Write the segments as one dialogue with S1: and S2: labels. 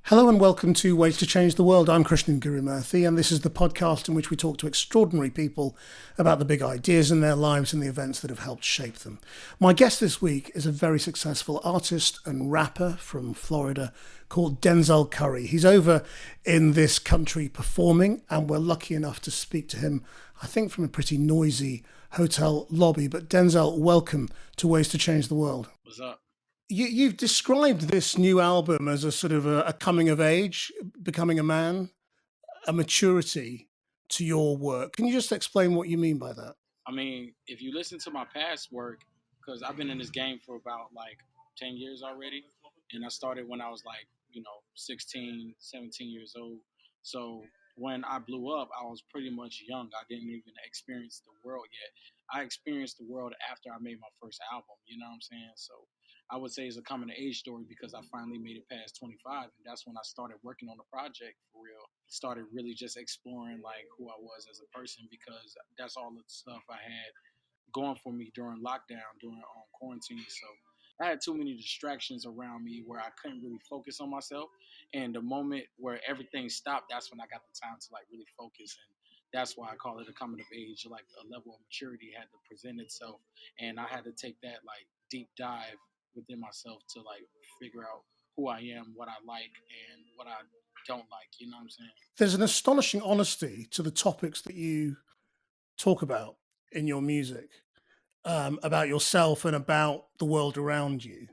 S1: Hello and welcome to Ways to Change the World. I'm Krishnan and this is the podcast in which we talk to extraordinary people about the big ideas in their lives and the events that have helped shape them. My guest this week is a very successful artist and rapper from Florida called Denzel Curry. He's over in this country performing, and we're lucky enough to speak to him, I think, from a pretty noisy hotel lobby. But Denzel, welcome to Ways to Change the World.
S2: What's up?
S1: You've described this new album as a sort of a coming of age, becoming a man, a maturity to your work. Can you just explain what you mean by that?
S2: I mean, if you listen to my past work, because I've been in this game for about like 10 years already, and I started when I was like, 16, 17 years old. So when I blew up, I was pretty much young. I didn't even experience the world yet. I experienced the world after I made my first album, you know what I'm saying? So I would say it's a coming of age story because I finally made it past 25, and that's when I started working on the project for real. Started really just exploring like who I was as a person because that's all the stuff I had going for me during lockdown, during quarantine. So I had too many distractions around me where I couldn't really focus on myself. And the moment where everything stopped, that's when I got the time to like really focus. And that's why I call it a coming of age. Like a level of maturity had to present itself, and I had to take that like deep dive within myself to like figure out who I am, what I like, and what I don't like. You know what I'm saying?
S1: There's an astonishing honesty to the topics that you talk about in your music, about yourself and about the world around you.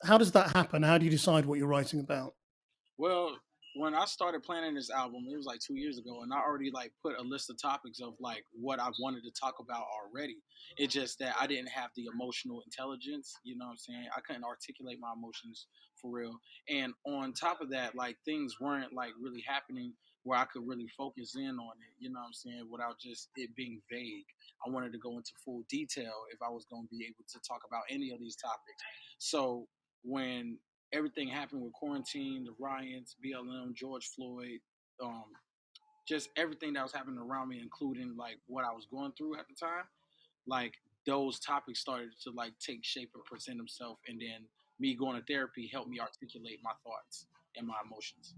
S1: How does that happen? How do you decide what you're writing about?
S2: Well, when I started planning this album, it was like 2 years ago, and I already like put a list of topics of like what I wanted to talk about already. It's just that I didn't have the emotional intelligence, you know what I'm saying? I couldn't articulate my emotions for real. And on top of that, like things weren't like really happening where I could really focus in on it, you know what I'm saying, without just it being vague. I wanted to go into full detail if I was going to be able to talk about any of these topics. So when everything happened with quarantine, the riots, BLM, George Floyd, um, just everything that was happening around me, including like what I was going through at the time, like those topics started to like take shape and present themselves, and then me going to therapy helped me articulate my thoughts and my emotions.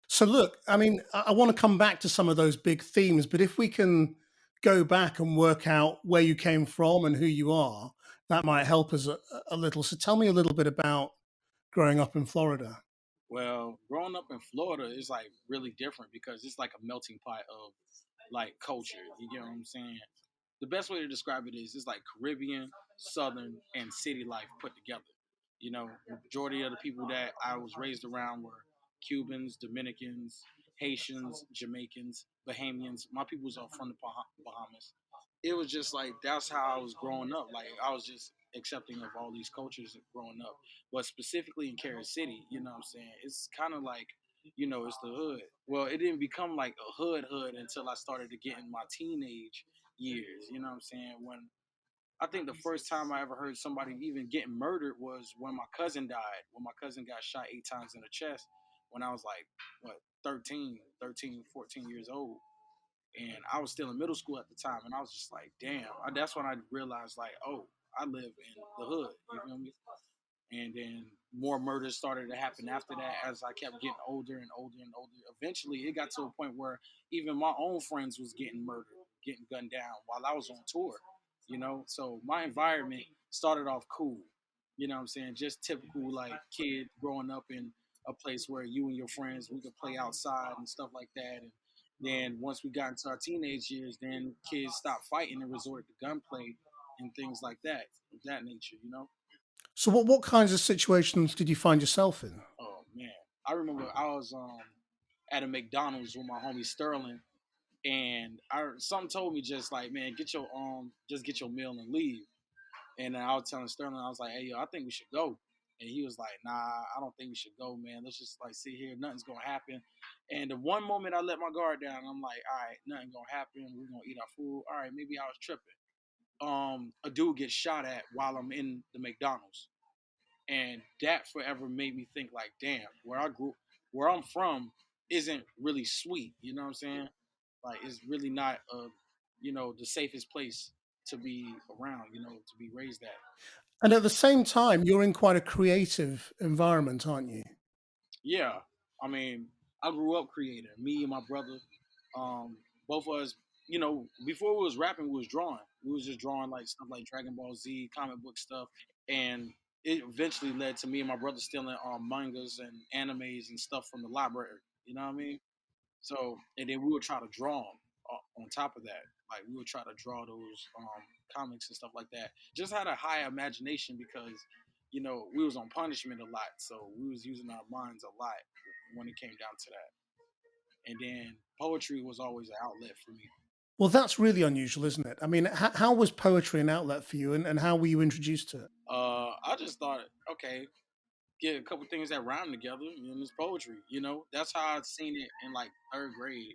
S1: So, look, I mean, I want to come back to some of those big themes, but if we can go back and work out where you came from and who you are, that might help us a little. So, tell me a little bit about growing up in Florida.
S2: Well, growing up in Florida is like really different because it's like a melting pot of like culture. You get what I'm saying? The best way to describe it is it's like Caribbean, Southern, and city life put together. The majority of the people that I was raised around were Cubans, Dominicans, Haitians, Jamaicans, Bahamians. My peoples are from the Bahamas. It was just like that's how I was growing up. Like I was just accepting of all these cultures growing up. But specifically in Carol City, you know what I'm saying? It's kind of like, it's the hood. Well, it didn't become like a hood until I started to get in my teenage years. You know what I'm saying? When I think the first time I ever heard somebody even getting murdered was when my cousin died. When my cousin got shot 8 times in the chest when I was like, what, 13, 14 years old. And I was still in middle school at the time. And I was just like, damn. That's when I realized, like, oh, I live in the hood. You feel me? And then more murders started to happen after that as I kept getting older and older and older. Eventually, it got to a point where even my own friends was getting murdered, getting gunned down while I was on tour. So my environment started off cool. You know what I'm saying? Just typical like kid growing up in a place where you and your friends we could play outside and stuff like that. And then once we got into our teenage years, then kids stopped fighting and resorted to gunplay and things like that, of that nature.
S1: So, what kinds of situations did you find yourself in?
S2: Oh man, I remember I was at a McDonald's with my homie Sterling, and something told me just like, man, just get your meal and leave. And then I was telling Sterling, I was like, hey yo, I think we should go. And he was like, nah, I don't think we should go, man. Let's just like sit here, nothing's gonna happen. And the one moment I let my guard down, I'm like, all right, nothing gonna happen. We're gonna eat our food. All right, maybe I was tripping. A dude gets shot at while I'm in the McDonald's, and that forever made me think like, damn, where I'm from isn't really sweet. You know what I'm saying? Like it's really not the safest place to be around, to be raised at.
S1: And at the same time, you're in quite a creative environment, aren't you?
S2: Yeah. I mean, I grew up creating. Me and my brother, um, both of us. Before we was rapping, we was drawing. We was just drawing like stuff like Dragon Ball Z, comic book stuff, and it eventually led to me and my brother stealing mangas and animes and stuff from the library. You know what I mean? So, and then we would try to draw them on top of that. Like we would try to draw those comics and stuff like that. Just had a high imagination because, we was on punishment a lot, so we was using our minds a lot when it came down to that. And then poetry was always an outlet for me.
S1: Well, that's really unusual, isn't it? I mean, how was poetry an outlet for you, and how were you introduced to it?
S2: I just thought, okay, get a couple things that rhyme together, and it's poetry. That's how I'd seen it in like third grade.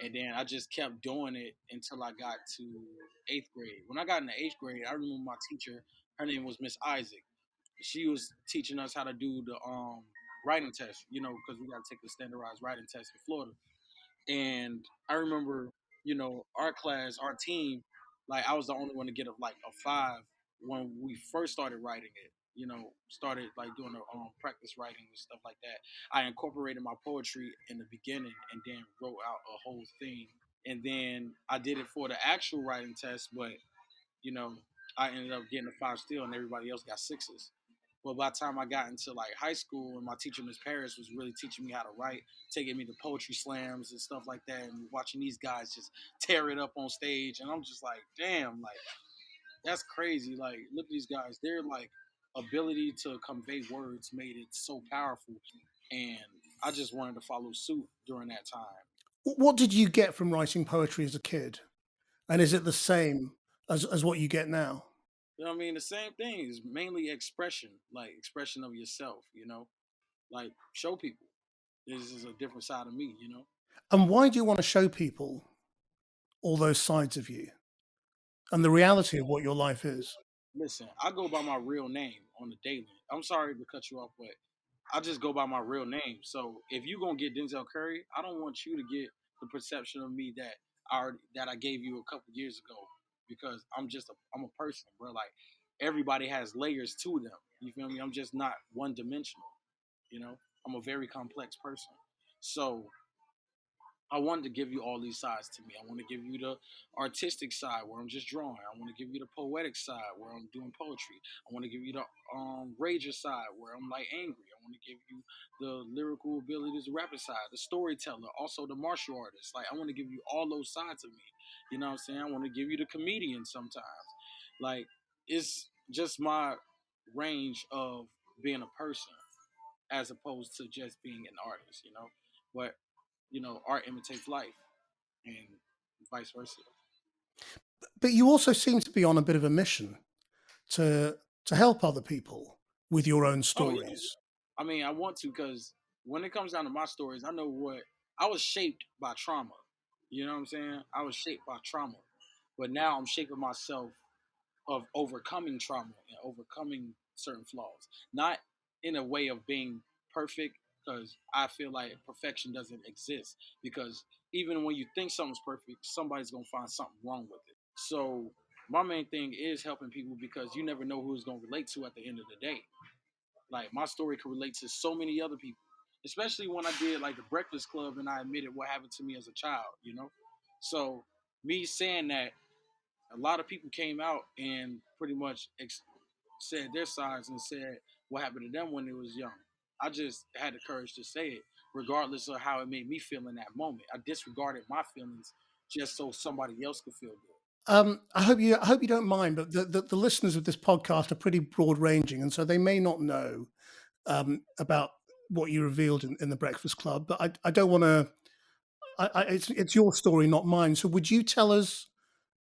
S2: And then I just kept doing it until I got to eighth grade. When I got into eighth grade, I remember my teacher. Her name was Miss Isaac. She was teaching us how to do the writing test. Because we got to take the standardized writing test in Florida. And I remember, our class, our team, like I was the only one to get like a 5 when we first started writing it. Started like doing the practice writing and stuff like that. I incorporated my poetry in the beginning and then wrote out a whole thing. And then I did it for the actual writing test, but you know, I ended up getting a 5 still, and everybody else got 6s. But by the time I got into like high school, and my teacher Miss Paris was really teaching me how to write, taking me to poetry slams and stuff like that, and watching these guys just tear it up on stage, and I'm just like, damn, like that's crazy. Like, look at these guys; their like ability to convey words made it so powerful, and I just wanted to follow suit during that time.
S1: What did you get from writing poetry as a kid, and is it the same as what you get now?
S2: You know what I mean? The same thing is mainly expression, like expression of yourself. Like show people this is a different side of me.
S1: And why do you want to show people all those sides of you and the reality of what your life is?
S2: Listen, I go by my real name on the daily. I'm sorry to cut you off, but I just go by my real name. So if you gonna get Denzel Curry, I don't want you to get the perception of me that I gave you a couple years ago, because I'm a person, bro. Like everybody has layers to them. You feel me? I'm just not one dimensional. You know, I'm a very complex person. So I wanted to give you all these sides to me. I want to give you the artistic side where I'm just drawing. I want to give you the poetic side where I'm doing poetry. I want to give you the rager side where I'm like angry. I want to give you the lyrical abilities, the rapper side, the storyteller, also the martial artist. Like I want to give you all those sides of me. You know what I'm saying? I want to give you the comedian sometimes. Like it's just my range of being a person as opposed to just being an artist. But art imitates life and vice versa.
S1: But you also seem to be on a bit of a mission to help other people with your own
S2: Oh yeah,
S1: stories.
S2: I mean I want to, because when it comes down to my stories, I know what I was shaped by trauma. You know what I'm saying? I was shaped by trauma, but now I'm shaping myself of overcoming trauma and overcoming certain flaws. Not in a way of being perfect, because I feel like perfection doesn't exist. Because even when you think something's perfect, somebody's gonna find something wrong with it. So my main thing is helping people, because you never know who it's gonna relate to at the end of the day. Like my story can relate to so many other people, especially when I did like the Breakfast Club and I admitted what happened to me as a child. So me saying that, a lot of people came out and pretty much said their sides and said what happened to them when they was young. I just had the courage to say it, regardless of how it made me feel in that moment. I disregarded my feelings just so somebody else could feel good.
S1: I hope you don't mind, but the listeners of this podcast are pretty broad ranging, and so they may not know about what you revealed in the Breakfast Club. But I don't want to. It's your story, not mine. So would you tell us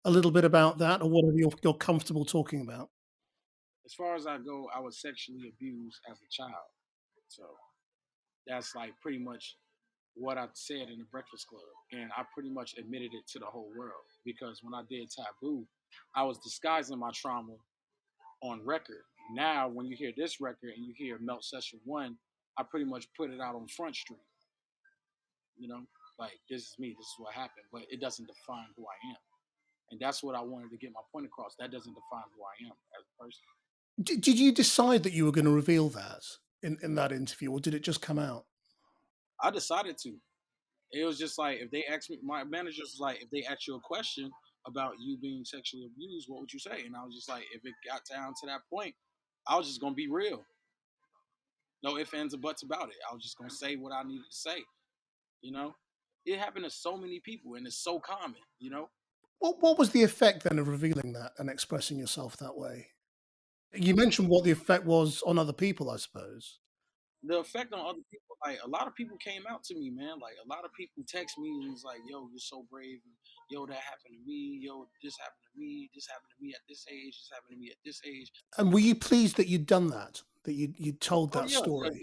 S1: a little bit about that, or whatever you're comfortable talking about?
S2: As far as I go, I was sexually abused as a child. So that's like pretty much what I said in the Breakfast Club. And I pretty much admitted it to the whole world, because when I did Taboo, I was disguising my trauma on record. Now, when you hear this record and you hear Melt Session 1, I pretty much put it out on Front Street. You know, like this is me, this is what happened, but it doesn't define who I am. And that's what I wanted to get my point across. That doesn't define who I am as a person.
S1: Did you decide that you were going to reveal that in that interview, or did it just come out?
S2: I decided to. It was just like if they asked me, my manager was like, if they asked you a question about you being sexually abused, what would you say? And I was just like, if it got down to that point, I was just gonna be real. No ifs, ands, or buts about it. I was just gonna say what I needed to say. You know, it happened to so many people, and it's so common. You know,
S1: What was the effect then of revealing that and expressing yourself that way? You mentioned what the effect was on other people, I suppose.
S2: the effect on other people, like a lot of people came out to me, man. Like a lot of people text me and was like, "Yo, you're so brave." And, yo, that happened to me. Yo, this happened to me. This happened to me at this age. This happened to me at this age.
S1: And were you pleased that you'd done that? That you told
S2: Oh
S1: that
S2: yeah, because
S1: story?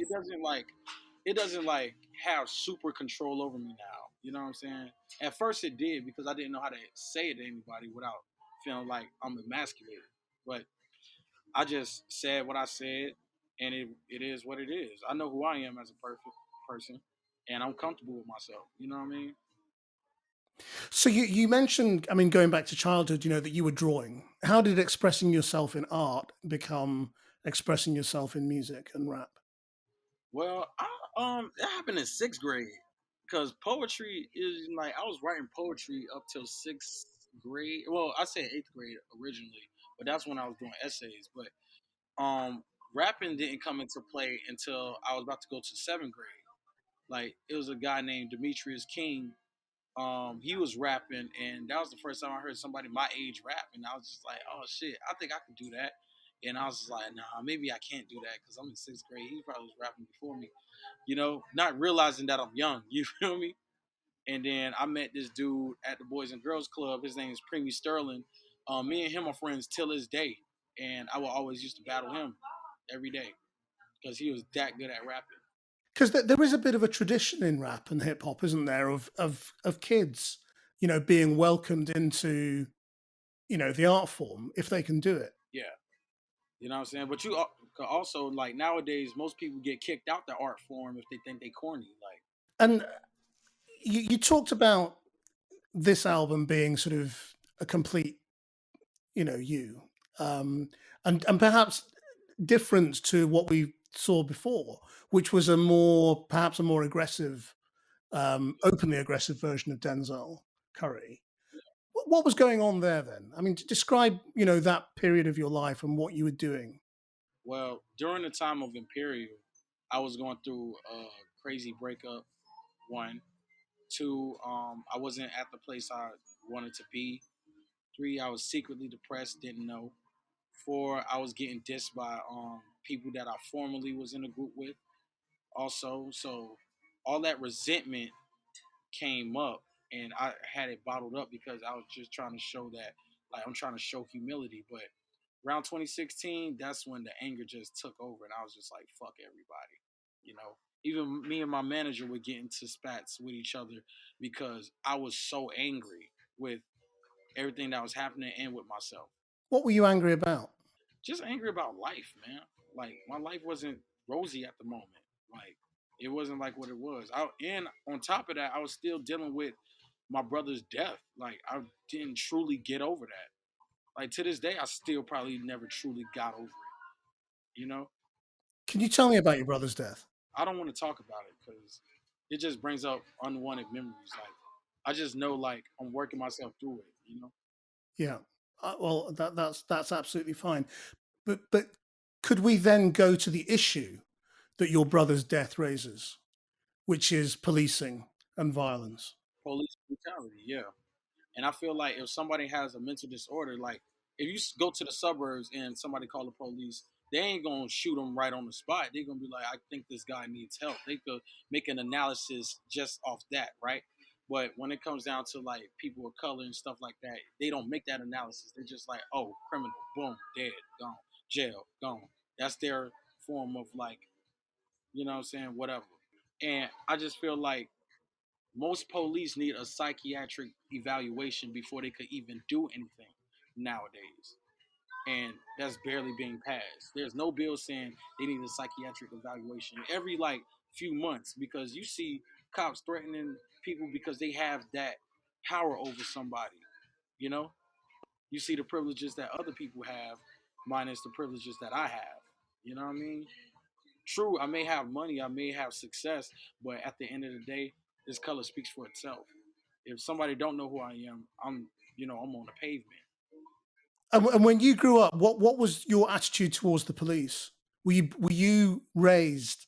S2: it doesn't like have super control over me now. You know what I'm saying? At first it did because I didn't know how to say it to anybody without feeling like I'm emasculated. But I just said what I said, and it is what it is. I know who I am as a perfect person, and I'm comfortable with myself. You know what I mean?
S1: So you mentioned, I mean, going back to childhood, that you were drawing. How did expressing yourself in art become expressing yourself in music and rap?
S2: Well, that happened in sixth grade because poetry is like I was writing poetry up till sixth grade. Well, I said eighth grade originally, but that's when I was doing essays. But rapping didn't come into play until I was about to go to seventh grade. Like it was a guy named Demetrius King. He was rapping, and that was the first time I heard somebody my age rap, and I was just like, "Oh shit, I think I can do that." And I was just like, "Nah, maybe I can't do that because I'm in sixth grade. He probably was rapping before me." Not realizing that I'm young. You feel me? And then I met this dude at the Boys and Girls Club. His name is Preemy Sterling. Me and him are friends till this day, and I will always used to battle him every day because he was that good at rapping.
S1: Because there is a bit of a tradition in rap and hip hop, isn't there, of kids, being welcomed into, the art form if they can do it.
S2: Yeah, you know what I'm saying. But you could also like nowadays, most people get kicked out the art form if they think they corny. Like,
S1: And you talked about this album being sort of a complete, you, um, and perhaps different to what we saw before, which was perhaps a more aggressive, openly aggressive version of Denzel Curry. What was going on there then? I mean, describe, that period of your life and what you were doing.
S2: well, during the time of Imperial, I was going through a crazy breakup. One, two, I wasn't at the place I wanted to be. Three, I was secretly depressed, didn't know. Four, I was getting dissed by people that I formerly was in a group with. Also, so all that resentment came up, and I had it bottled up because I was just trying to show that, like, I'm trying to show humility. But around 2016, that's when the anger just took over, and I was just like, fuck everybody, you know. Even me and my manager would get into spats with each other because I was so angry with everything that was happening and with myself.
S1: What were you angry about?
S2: Just angry about life, man. Like my life wasn't rosy at the moment. Like it wasn't like what it was. And on top of that, I was still dealing with my brother's death. Like I didn't truly get over that. Like to this day, I still probably never truly got over it. You know,
S1: Can you tell me about your brother's death?
S2: I don't want to talk about it because it just brings up unwanted memories. Like I just know, like I'm working myself through it. You know.
S1: Yeah. Well, that's absolutely fine. But could we then go to the issue that your brother's death raises, which is policing and violence?
S2: Police brutality, yeah. And I feel like if somebody has a mental disorder, like if you go to the suburbs and somebody call the police, they ain't gonna shoot them right on the spot. They're gonna be like, I think this guy needs help. They could make an analysis just off that, right? But when it comes down to like people of color and stuff like that, they don't make that analysis. They're just like, oh, criminal, boom, dead, gone, jail, gone. That's their form of like, you know what I'm saying, whatever. And I just feel like most police need a psychiatric evaluation before they could even do anything nowadays. And that's barely being passed. There's no bill saying they need a psychiatric evaluation every like few months because you see cops threatening people because they have that power over somebody. You know, you see the privileges that other people have minus the privileges that I have. You know what I mean? True, I may have money, I may have success, but at the end of the day, this color speaks for itself. If somebody don't know who I am, I'm on the pavement.
S1: And when you grew up, what was your attitude towards the police? Were you raised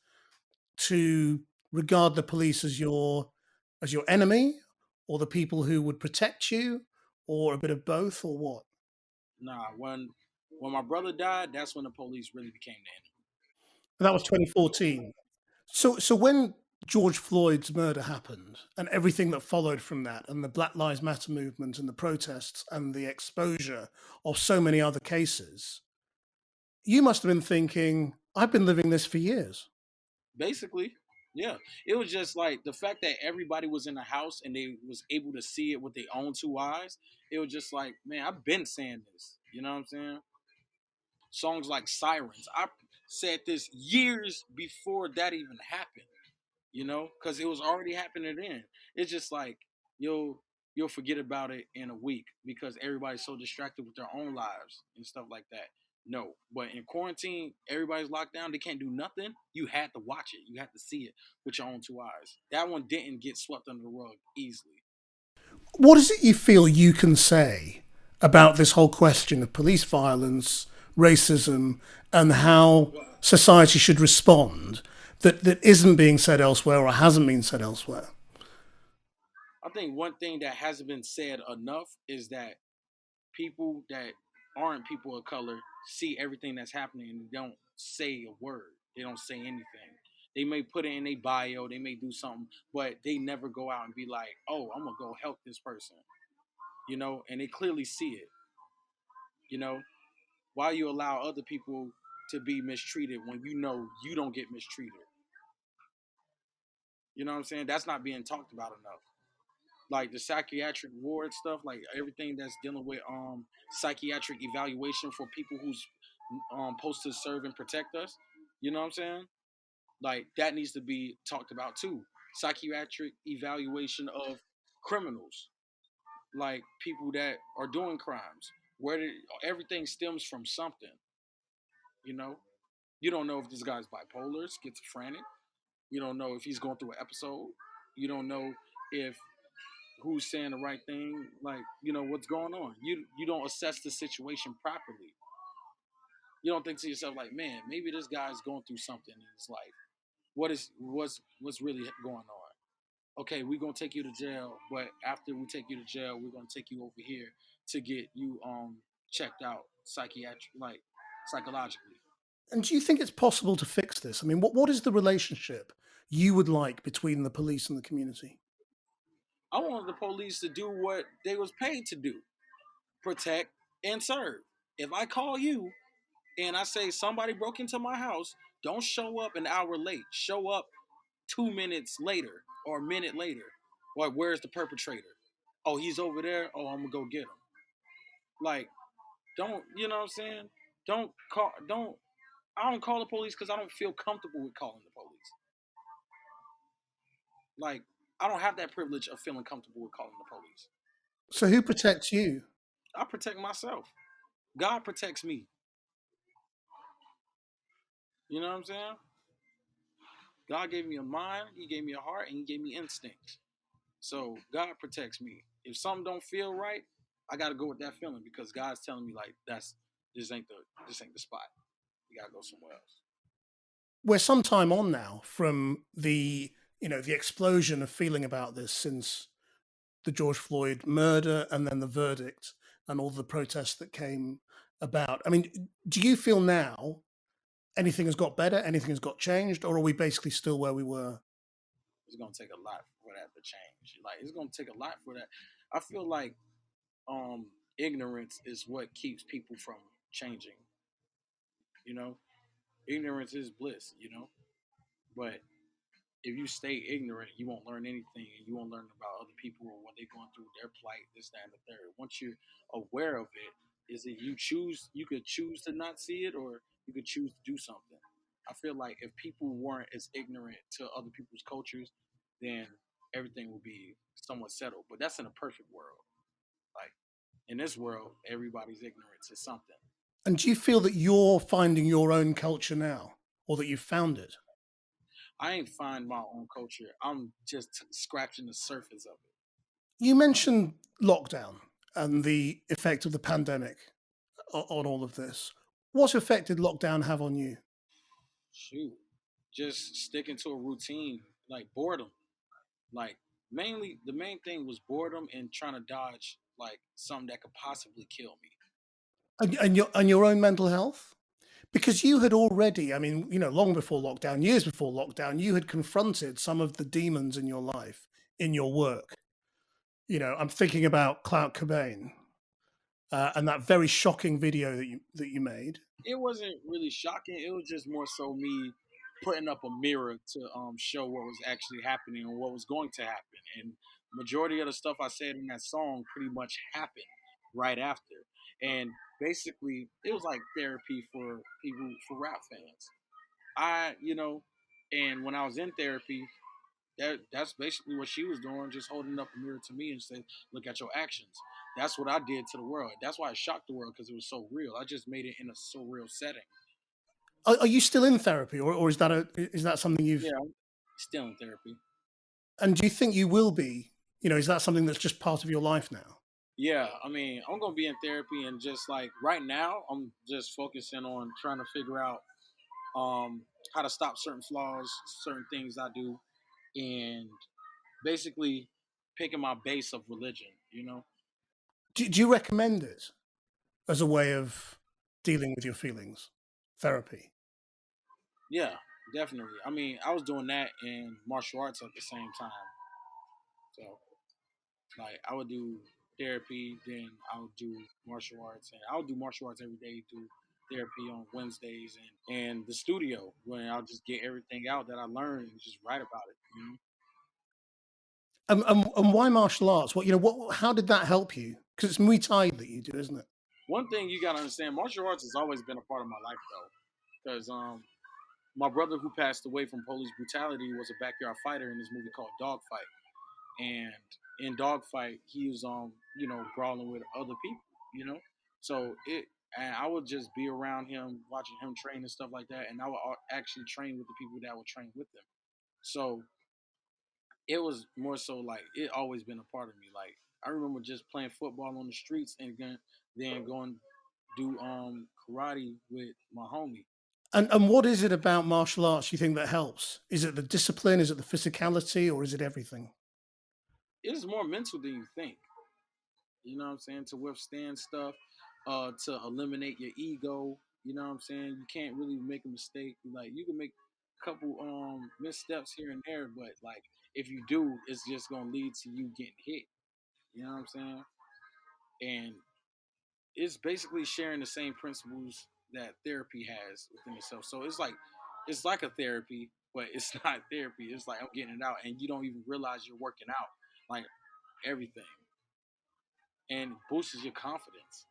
S1: to regard the police as your enemy, or the people who would protect you, or a bit of both, or what?
S2: Nah, when my brother died, that's when the police really became the enemy.
S1: That was 2014. So when George Floyd's murder happened and everything that followed from that, and the Black Lives Matter movement and the protests and the exposure of so many other cases, you must have been thinking, I've been living this for years.
S2: Basically, yeah. It was just like the fact that everybody was in the house and they was able to see it with their own two eyes. It was just like, man, I've been saying this. You know what I'm saying? Songs like Sirens. I said this years before that even happened. Because it was already happening then. It's just like you'll forget about it in a week because everybody's so distracted with their own lives and stuff like that. No, but in quarantine, everybody's locked down. They can't do nothing. You had to watch it. You had to see it with your own two eyes. That one didn't get swept under the rug easily.
S1: What is it you feel you can say about this whole question of police violence, racism, and how society should respond that isn't being said elsewhere or hasn't been said elsewhere?
S2: I think one thing that hasn't been said enough is that people that aren't people of color see everything that's happening and they don't say a word. They don't say anything. They may put it in a bio, they may do something, but they never go out and be like, "Oh, I'm gonna go help this person," and they clearly see it. You know, why you allow other people to be mistreated when you know you don't get mistreated? You know what I'm saying? That's not being talked about enough. Like the psychiatric ward stuff, like everything that's dealing with psychiatric evaluation for people who's supposed to serve and protect us. You know what I'm saying? Like that needs to be talked about too. Psychiatric evaluation of criminals, like people that are doing crimes, where everything stems from something. You know, you don't know if this guy's bipolar, schizophrenic. You don't know if he's going through an episode. You don't know if who's saying the right thing, like what's going on. You don't assess the situation properly. You don't think to yourself like, man, maybe this guy's going through something in his life. What's really going on? Okay, we're gonna take you to jail, but after we take you to jail, we're gonna take you over here to get you checked out psychiatric, like psychologically.
S1: And do you think it's possible to fix this? I mean, what is the relationship you would like between the police and the community?
S2: I wanted the police to do what they was paid to do: protect and serve. If I call you and I say somebody broke into my house, don't show up an hour late. Show up 2 minutes later or a minute later. Like, where's the perpetrator? Oh, he's over there. Oh, I'm gonna go get him. Like, don't you know what I'm saying? Don't call. Don't. I don't call the police because I don't feel comfortable with calling the police. Like, I don't have that privilege of feeling comfortable with calling the police.
S1: So who protects you?
S2: I protect myself. God protects me. You know what I'm saying? God gave me a mind, He gave me a heart, and He gave me instincts. So God protects me. If something don't feel right, I gotta go with that feeling because God's telling me like this ain't the spot. You gotta go somewhere else.
S1: We're some time on now from the explosion of feeling about this since the George Floyd murder and then the verdict and all the protests that came about. I mean, do you feel now anything has got better, anything has got changed, or are we basically still where we were?
S2: It's gonna take a lot for that to change. Like it's gonna take a lot for that. I feel like um ignorance is what keeps people from changing. You know, ignorance is bliss. But if you stay ignorant, you won't learn anything, and you won't learn about other people or what they're going through, their plight, this, that, and the third. Once you're aware of it, is that you could choose to not see it, or you could choose to do something. I feel like if people weren't as ignorant to other people's cultures, then everything would be somewhat settled. But that's in a perfect world. Like in this world, everybody's ignorance is something.
S1: And do you feel that you're finding your own culture now? or that you've found it?
S2: I ain't find my own culture. I'm just scratching the surface of it.
S1: You mentioned lockdown and the effect of the pandemic on all of this. What effect did lockdown have on you?
S2: Shoot, just sticking to a routine, like boredom. Like mainly, the main thing was boredom and trying to dodge like something that could possibly kill me.
S1: And your own mental health? Because you had already, I mean, long before lockdown, years before lockdown, you had confronted some of the demons in your life, in your work. I'm thinking about Clout Cobain, and that very shocking video that you made.
S2: It wasn't really shocking. It was just more so me putting up a mirror to show what was actually happening and what was going to happen. And majority of the stuff I said in that song pretty much happened right after. And basically, it was like therapy for people, for rap fans. And when I was in therapy, that's basically what she was doing, just holding up a mirror to me and saying, "Look at your actions." That's what I did to the world. That's why it shocked the world because it was so real. I just made it in a surreal setting.
S1: Are you still in therapy, or is that something you've?
S2: Yeah, I'm still in therapy.
S1: And do you think you will be? Is that something that's just part of your life now?
S2: Yeah, I mean, I'm gonna be in therapy and just like right now, I'm just focusing on trying to figure out um, how to stop certain flaws, certain things I do, and basically picking my base of religion.
S1: Do you recommend it as a way of dealing with your feelings? Therapy.
S2: Yeah, definitely. I mean, I was doing that in martial arts at the same time. So, like, I would do therapy, then I would do martial arts, and I would do martial arts every day, do therapy on Wednesdays, and the studio when I'll just get everything out that I learned and just write about it.
S1: And why martial arts? What? How did that help you? Because it's Muay Thai that you do, isn't it?
S2: One thing you gotta understand, martial arts has always been a part of my life though, because my brother who passed away from police brutality was a backyard fighter in this movie called Dogfight. And in Dogfight, he was brawling with other people, you know. So it and I would just be around him, watching him train and stuff like that, and I would actually train with the people that would train with them. So it was more so like it always been a part of me. Like I remember just playing football on the streets and then going do karate with my homie.
S1: And what is it about martial arts you think that helps? Is it the discipline? Is it the physicality? Or is it everything?
S2: It's more mental than you think. You know what I'm saying? To withstand stuff, to eliminate your ego. You know what I'm saying? You can't really make a mistake. Like you can make a couple missteps here and there, but like if you do, it's just gonna lead to you getting hit. You know what I'm saying? And it's basically sharing the same principles that therapy has within itself. So it's like a therapy, but it's not therapy. It's like I'm getting it out, and you don't even realize you're working out. Like everything, and boosts your confidence.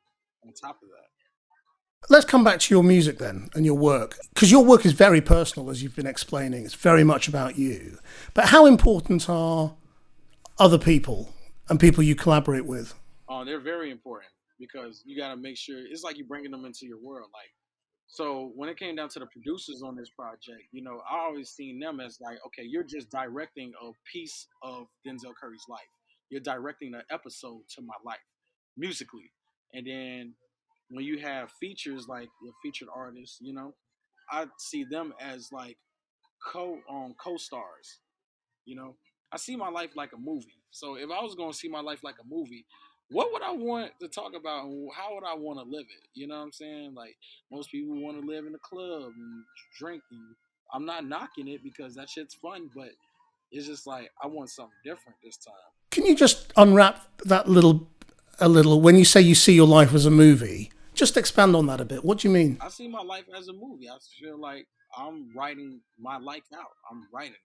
S2: On top of that.
S1: Let's come back to your music then and your work, because your work is very personal, as you've been explaining. It's very much about you. But how important are other people and people you collaborate with?
S2: They're very important because you got to make sure it's like you're bringing them into your world. Like, so when it came down to the producers on this project, I always seen them as like, okay, you're just directing a piece of Denzel Curry's life. You're directing an episode to my life musically. And then when you have features like the featured artists, I see them as like co-stars. You know, I see my life like a movie. So if I was going to see my life like a movie, what would I want to talk about and how would I want to live it? You know what I'm saying? Like most people want to live in a club and drink. And I'm not knocking it because that shit's fun, but it's just like I want something different this time.
S1: Can you just unwrap that a little? When you say you see your life as a movie, just expand on that a bit. What do you mean?
S2: I see my life as a movie. I feel like I'm writing my life out. I'm writing it.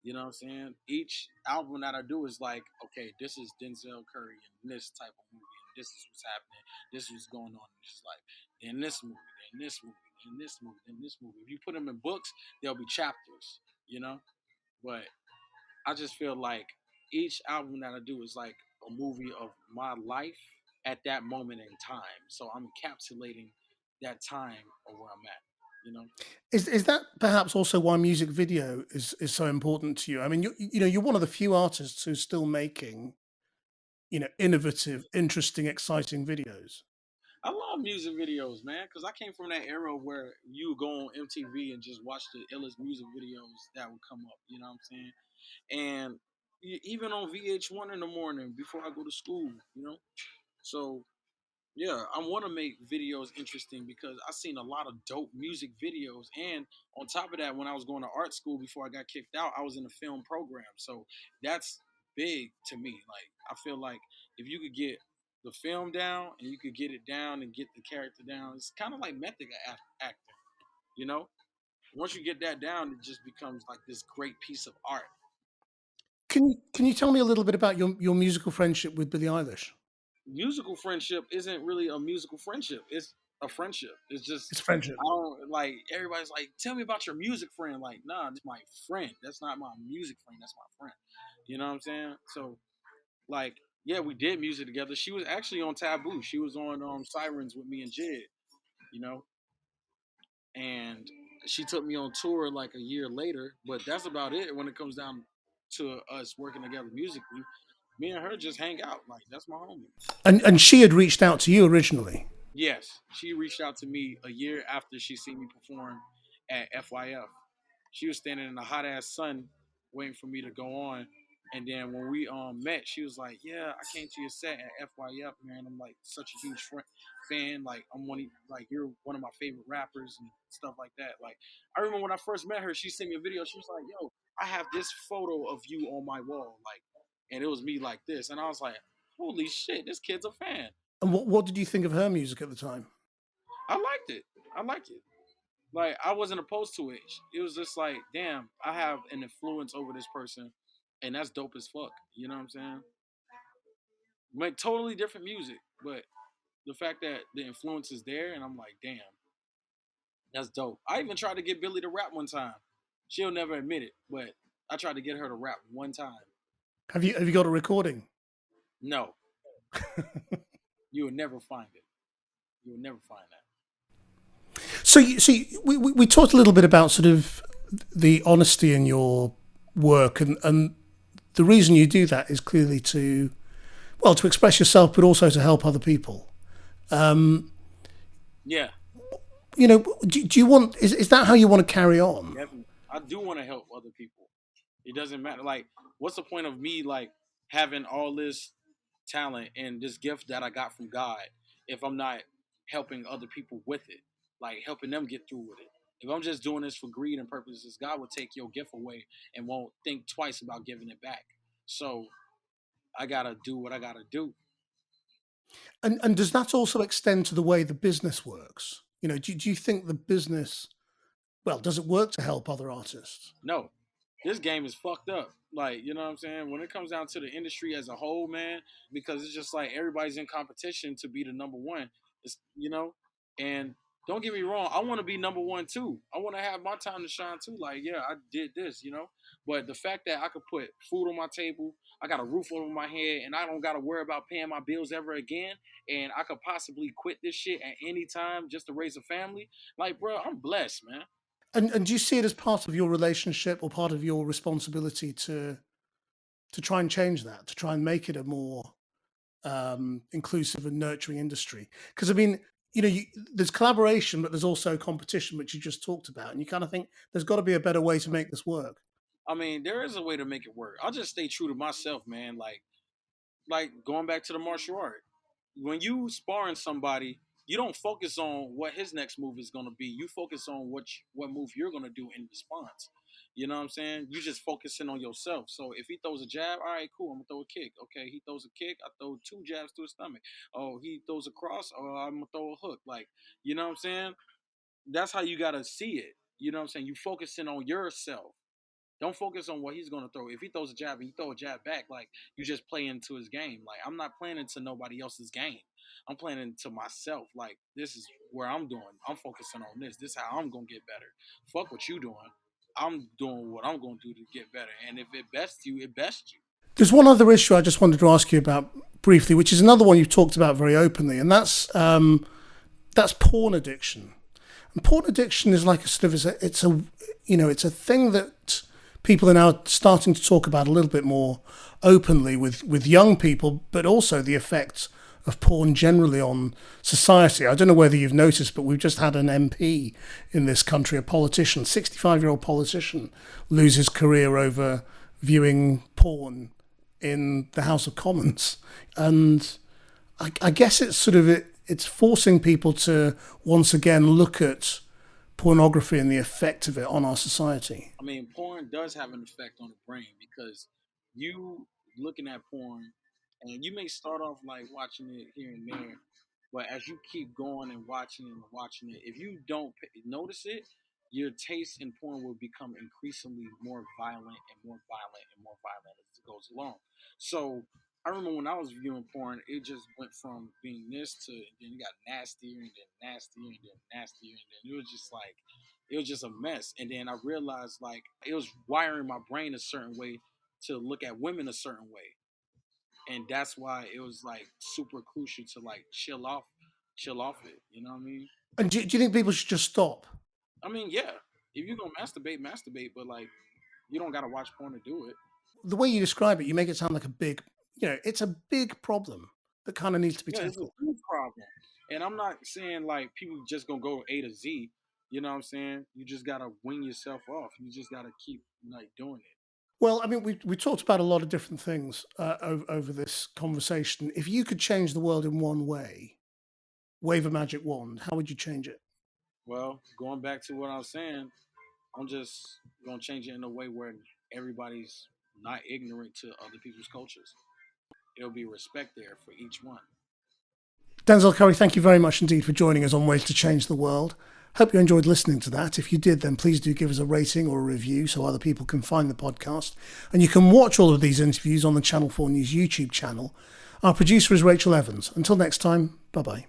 S2: You know what I'm saying? Each album that I do is like, okay, this is Denzel Curry in this type of movie, and this is what's happening. This is what's going on in his life. In this movie, in this movie, in this movie, in this movie. If you put them in books, there'll be chapters, you know? But I just feel like each album that I do is like a movie of my life at that moment in time. So I'm encapsulating that time of where I'm at. You know,
S1: Is that perhaps also why music video is so important to you? I mean, you're one of the few artists who's still making, innovative, interesting, exciting videos.
S2: I love music videos, man, because I came from that era where you would go on MTV and just watch the illest music videos that would come up. You know what I'm saying? And even on VH1 in the morning before I go to school. You know, so yeah, I want to make videos interesting because I seen a lot of dope music videos, and on top of that, when I was going to art school before I got kicked out, I was in a film program, so that's big to me. Like I feel like if you could get the film down and you could get it down and get the character down, it's kind of like method acting, you know. Once you get that down, it just becomes like this great piece of art.
S1: Can you tell me a little bit about your musical friendship with Billie Eilish?
S2: Musical friendship isn't really a musical friendship. It's a friendship. It's just
S1: It's friendship.
S2: I don't like everybody's like, tell me about your music friend. Like, nah, it's my friend. That's not my music friend. That's my friend. You know what I'm saying? So like, yeah, we did music together. She was actually on Taboo. She was on Sirens with me and Jid, you know, and she took me on tour like a year later. But that's about it when it comes down to us working together musically. Me and her just hang out. Like that's my homie.
S1: And she had reached out to you originally.
S2: Yes, she reached out to me a year after she seen me perform at FYF. She was standing in the hot ass sun waiting for me to go on. And then when we met, she was like, "Yeah, I came to your set at FYF, man. I'm like such a huge fan. Like like you're one of my favorite rappers and stuff like that." Like I remember when I first met her, she sent me a video. She was like, "Yo, I have this photo of you on my wall, like," and it was me like this, and I was like, "Holy shit, this kid's a fan."
S1: And what did you think of her music at the time?
S2: I liked it. I liked it. Like I wasn't opposed to it. It was just like, damn, I have an influence over this person, and that's dope as fuck. You know what I'm saying? Make totally different music, but the fact that the influence is there, and I'm like, damn, that's dope. I even tried to get Billy to rap one time. She'll never admit it, but I tried to get her to rap one time.
S1: Have you got a recording?
S2: No, you will never find it. You will never find that.
S1: So you see, we talked a little bit about sort of the honesty in your work, and the reason you do that is clearly to express yourself, but also to help other people. Um,
S2: Yeah,
S1: do you want, is that how you want to carry on?
S2: definitely. I do want to help other people. It doesn't matter. Like, what's the point of me like having all this talent and this gift that I got from God if I'm not helping other people with it, like helping them get through with it? If I'm just doing this for greed and purposes, God will take your gift away and won't think twice about giving it back. So I gotta do what I gotta do.
S1: And does that also extend to the way the business works? Do you think the business, well, does it work to help other artists?
S2: No, this game is fucked up. Like, you know what I'm saying? When it comes down to the industry as a whole, man, because it's just like everybody's in competition to be the number one. It's and don't get me wrong, I want to be number one too. I want to have my time to shine too. Like, yeah, I did this. But the fact that I could put food on my table, I got a roof over my head, and I don't got to worry about paying my bills ever again, and I could possibly quit this shit at any time just to raise a family. Like, bro, I'm blessed, man.
S1: And do you see it as part of your relationship or part of your responsibility to try and change that, to try and make it a more inclusive and nurturing industry? Because I mean, there's collaboration, but there's also competition, which you just talked about, and you kind of think there's got to be a better way to make this work.
S2: I mean, there is a way to make it work. I'll just stay true to myself, man. Like going back to the martial art. When you sparring somebody, you don't focus on what his next move is gonna be. You focus on what move you're gonna do in response. You know what I'm saying? You just focusing on yourself. So if he throws a jab, all right, cool. I'm gonna throw a kick. Okay, he throws a kick. I throw two jabs to his stomach. Oh, he throws a cross. Oh, I'm gonna throw a hook. Like, you know what I'm saying? That's how you gotta see it. You know what I'm saying? You focusing on yourself. Don't focus on what he's gonna throw. If he throws a jab and you throw a jab back, like you just play into his game. Like I'm not playing into nobody else's game. I'm playing into myself. Like this is where I'm doing. I'm focusing on this. This is how I'm gonna get better. Fuck what you doing. I'm doing what I'm gonna do to get better. And if it bests you, it bests you.
S1: There's one other issue I just wanted to ask you about briefly, which is another one you've talked about very openly, and that's porn addiction. And porn addiction is like a sort of it's a thing that people are now starting to talk about a little bit more openly with young people, but also the effects of porn generally on society. I don't know whether you've noticed, but we've just had an MP in this country, a politician, 65-year-old politician, lose his career over viewing porn in the House of Commons. And I guess it's it's forcing people to once again look at pornography and the effect of it on our society.
S2: I mean, porn does have an effect on the brain because you looking at porn, and you may start off like watching it here and there, but as you keep going and watching it, if you don't notice it, your taste in porn will become increasingly more violent and more violent and more violent as it goes along. So I remember when I was viewing porn, it just went from being this to then it got nastier and then nastier and then nastier and then it was just like it was just a mess. And then I realized like it was wiring my brain a certain way to look at women a certain way. And that's why it was like super crucial to like chill off it. You know what I mean?
S1: And do you think people should just stop?
S2: I mean, yeah. If you're gonna masturbate, masturbate, but like you don't gotta watch porn to do it.
S1: The way you describe it, you make it sound like it's a big problem that kind of needs to be
S2: Yeah, it's a
S1: tackled.
S2: huge problem. And I'm not saying like people just gonna go A to Z. You know what I'm saying? You just gotta wing yourself off. You just gotta keep like doing it.
S1: Well, I mean, we talked about a lot of different things over this conversation. If you could change the world in one way, wave a magic wand, how would you change it?
S2: Well, going back to what I was saying, I'm just gonna change it in a way where everybody's not ignorant to other people's cultures. There'll be respect there for each one.
S1: Denzel Curry, thank you very much indeed for joining us on Ways to Change the World. Hope you enjoyed listening to that. If you did, then please do give us a rating or a review so other people can find the podcast. And you can watch all of these interviews on the Channel 4 News YouTube channel. Our producer is Rachel Evans. Until next time, bye-bye.